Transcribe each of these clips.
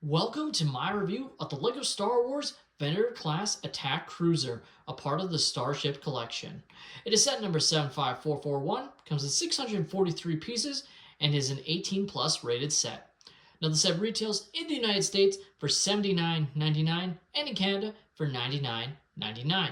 Welcome to my review of the LEGO Star Wars Venator Class Attack Cruiser, a part of the Starship Collection. It is set number 75441, comes in 643 pieces, and is an 18 plus rated set. Now the set retails in the United States for $79.99 and in Canada for $99.99.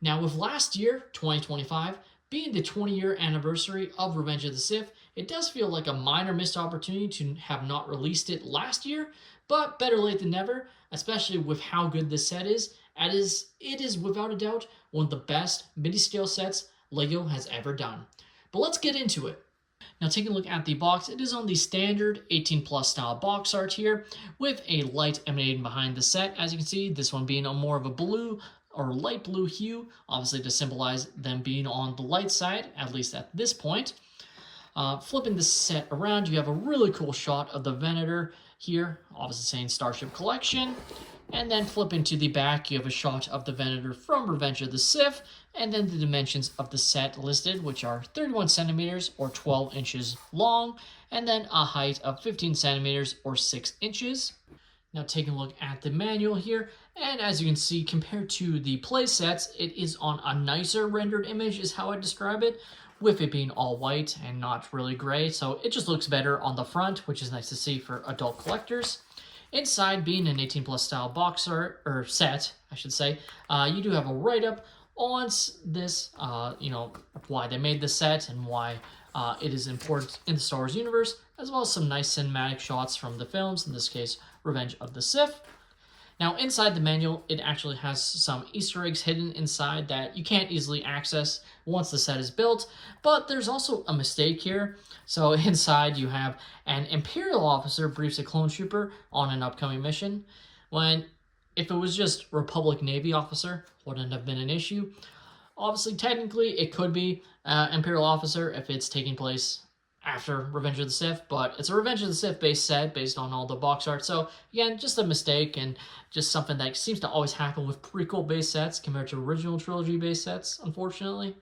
Now with last year, 2025, being the 20-year anniversary of Revenge of the Sith, it does feel like a minor missed opportunity to have not released it last year, but better late than never, especially with how good this set is. It is without a doubt one of the best midi scale sets LEGO has ever done. But let's get into it. Now taking a look at the box, it is on the standard 18 plus style box art here with a light emanating behind the set. As you can see, this one being a more of a blue or light blue hue, obviously to symbolize them being on the light side, at least at this point. Flipping this set around, you have a really cool shot of the Venator here, obviously saying Starship Collection. And then flipping to the back, you have a shot of the Venator from Revenge of the Sith, and then the dimensions of the set listed, which are 31 centimeters or 12 inches long, and then a height of 15 centimeters or 6 inches. Now taking a look at the manual here, and as you can see, compared to the play sets, it is on a nicer rendered image is how I describe it, with it being all white and not really gray, so it just looks better on the front, which is nice to see for adult collectors. Inside, being an 18 plus style box art, or set, I should say, you do have a write-up on this, why they made the set and why it is important in the Star Wars universe, as well as some nice cinematic shots from the films, in this case, Revenge of the Sith. Now, inside the manual, it actually has some Easter eggs hidden inside that you can't easily access once the set is built, but there's also a mistake here. So inside, you have an Imperial officer briefs a clone trooper on an upcoming mission, when if it was just Republic Navy officer, wouldn't have been an issue. Obviously, technically, it could be Imperial officer if it's taking place after Revenge of the Sith, but it's a Revenge of the Sith based set based on all the box art. So again, just a mistake and just something that seems to always happen with prequel based sets compared to original trilogy based sets, unfortunately.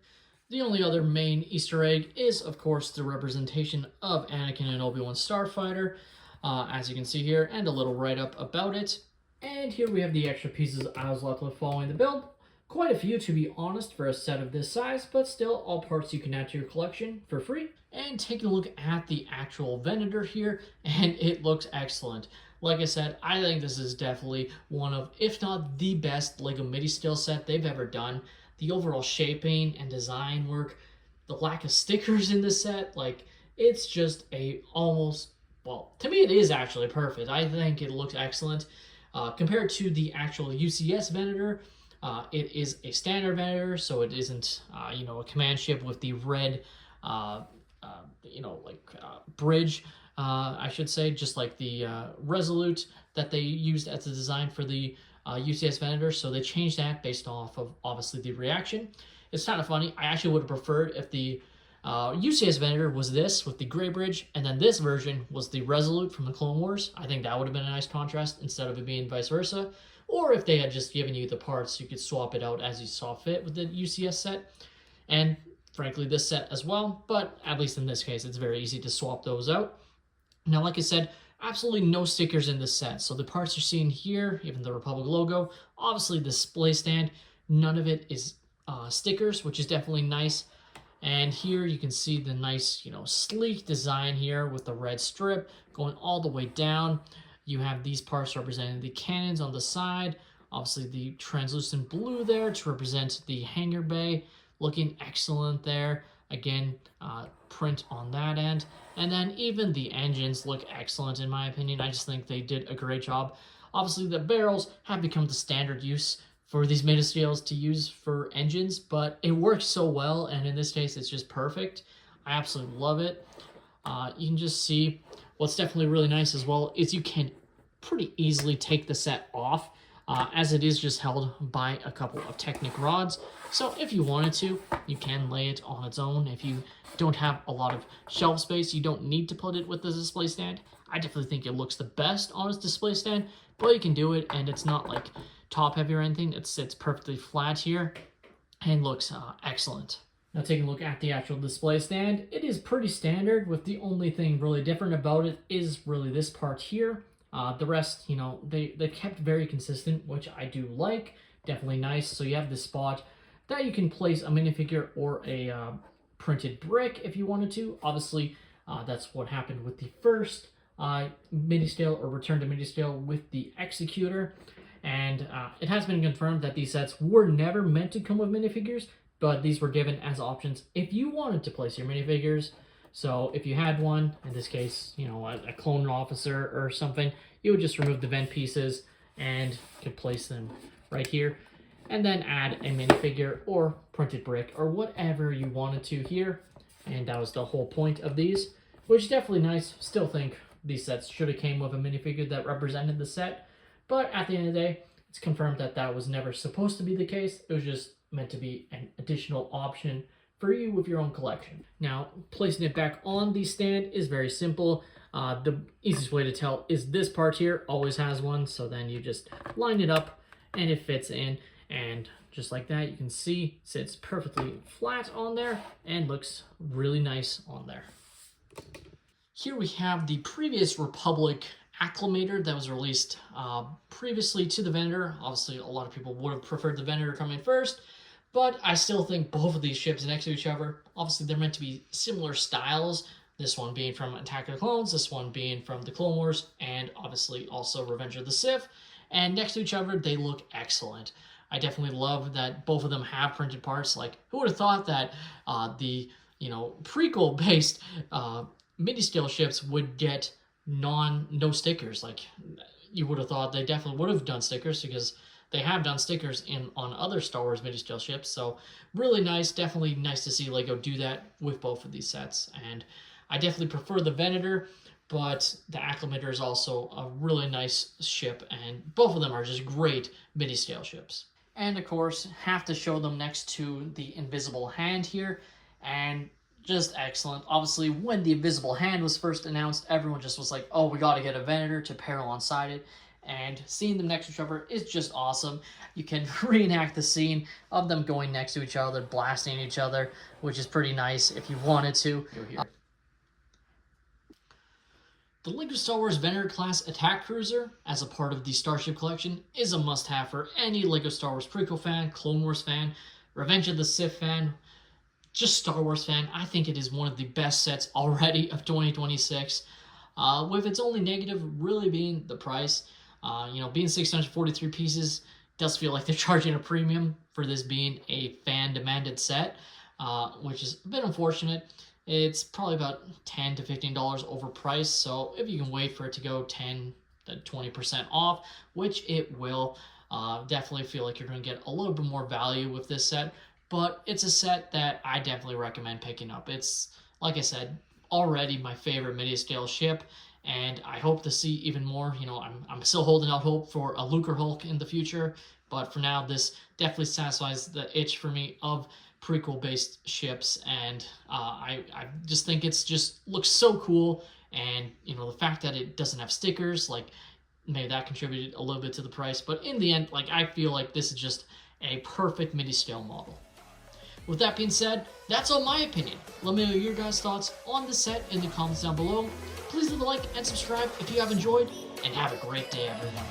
The only other main Easter egg is, of course, the representation of Anakin and Obi-Wan Starfighter, as you can see here, and a little write-up about it. And here we have the extra pieces I was left with following the build. Quite a few, to be honest, for a set of this size, but still all parts you can add to your collection for free. And taking a look at the actual Venator here, and it looks excellent. Like I said, I think this is definitely one of, if not the best LEGO Midi Scale set they've ever done. The overall shaping and design work, the lack of stickers in this set, like, it's just a almost, well, to me it is actually perfect. I think it looks excellent. Compared to the actual UCS Venator, it is a standard Venator, so it isn't, a command ship with the red, bridge, I should say, just like the Resolute that they used as the design for the UCS Venator. So they changed that based off of, obviously, the reaction. It's kind of funny. I actually would have preferred if the UCS Venator was this with the gray bridge, and then this version was the Resolute from the Clone Wars. I think that would have been a nice contrast instead of it being vice versa. Or if they had just given you the parts, you could swap it out as you saw fit with the UCS set. And frankly, this set as well, but at least in this case, it's very easy to swap those out. Now, like I said, absolutely no stickers in this set. So the parts you're seeing here, even the Republic logo, obviously the display stand, none of it is stickers, which is definitely nice. And here you can see the nice, sleek design here with the red strip going all the way down. You have these parts representing the cannons on the side. Obviously the translucent blue there to represent the hangar bay. Looking excellent there. Again, print on that end. And then even the engines look excellent in my opinion. I just think they did a great job. Obviously the barrels have become the standard use for these midi scales to use for engines, but it works so well, and in this case it's just perfect. I absolutely love it. You can just see what's definitely really nice as well is you can pretty easily take the set off, as it is just held by a couple of Technic rods. So if you wanted to, you can lay it on its own. If you don't have a lot of shelf space, you don't need to put it with the display stand. I definitely think it looks the best on its display stand, but you can do it, and it's not like top heavy or anything. It sits perfectly flat here and looks excellent. Now taking a look at the actual display stand, it is pretty standard, with the only thing really different about it is really this part here. The rest, you know, they kept very consistent, which I do like. Definitely nice. So you have this spot that you can place a minifigure or a printed brick if you wanted to. Obviously, that's what happened with the first midi scale or return to midi scale with the executor. And it has been confirmed that these sets were never meant to come with minifigures, but these were given as options if you wanted to place your minifigures. So if you had one, in this case, you know, a clone officer or something, you would just remove the vent pieces and could place them right here, and then add a minifigure or printed brick or whatever you wanted to here. And that was the whole point of these, which is definitely nice. Still think these sets should have came with a minifigure that represented the set, but at the end of the day, it's confirmed that that was never supposed to be the case. It was just meant to be an additional option for you with your own collection. Now, placing it back on the stand is very simple. The easiest way to tell is this part here always has one, so then you just line it up and it fits in, and just like that, you can see sits perfectly flat on there and looks really nice on there. Here we have the previous Republic Acclimator that was released previously to the Venator. Obviously, a lot of people would have preferred the Venator coming first, but I still think both of these ships next to each other, obviously they're meant to be similar styles. This one being from Attack of the Clones, this one being from the Clone Wars, and obviously also Revenge of the Sith. And next to each other, they look excellent. I definitely love that both of them have printed parts. Like, who would have thought that the, you know, prequel-based midi scale ships would get no stickers? Like, you would have thought they definitely would have done stickers, because they have done stickers on other Star Wars midi scale ships. So really nice. Definitely nice to see LEGO do that with both of these sets. And I definitely prefer the Venator, but the Acclimator is also a really nice ship, and both of them are just great midi scale ships. And of course, have to show them next to the Invisible Hand here, and just excellent. Obviously, when the Invisible Hand was first announced, everyone just was like, oh, we got to get a Venator to pair alongside it. And seeing them next to each other is just awesome. You can reenact the scene of them going next to each other, blasting each other, which is pretty nice if you wanted to. The LEGO Star Wars Venator class attack cruiser, as a part of the Starship collection, is a must-have for any LEGO Star Wars prequel fan, Clone Wars fan, Revenge of the Sith fan, just Star Wars fan. I think it is one of the best sets already of 2026, with its only negative really being the price. You know, being 643 pieces does feel like they're charging a premium for this being a fan-demanded set, which is a bit unfortunate. It's probably about $10 to $15 overpriced, so if you can wait for it to go 10 to 20% off, which it will, definitely feel like you're going to get a little bit more value with this set. But it's a set that I definitely recommend picking up. It's, like I said, already my favorite midi scale ship, and I hope to see even more. You know, I'm still holding out hope for a Lucre Hulk in the future, but for now, this definitely satisfies the itch for me of prequel-based ships, and I just think it's just looks so cool. And you know, the fact that it doesn't have stickers, like, maybe that contributed a little bit to the price, but in the end, like, I feel like this is just a perfect midi scale model. With that being said, that's all my opinion. Let me know your guys' thoughts on the set in the comments down below. Please leave a like and subscribe if you have enjoyed, and have a great day, everyone.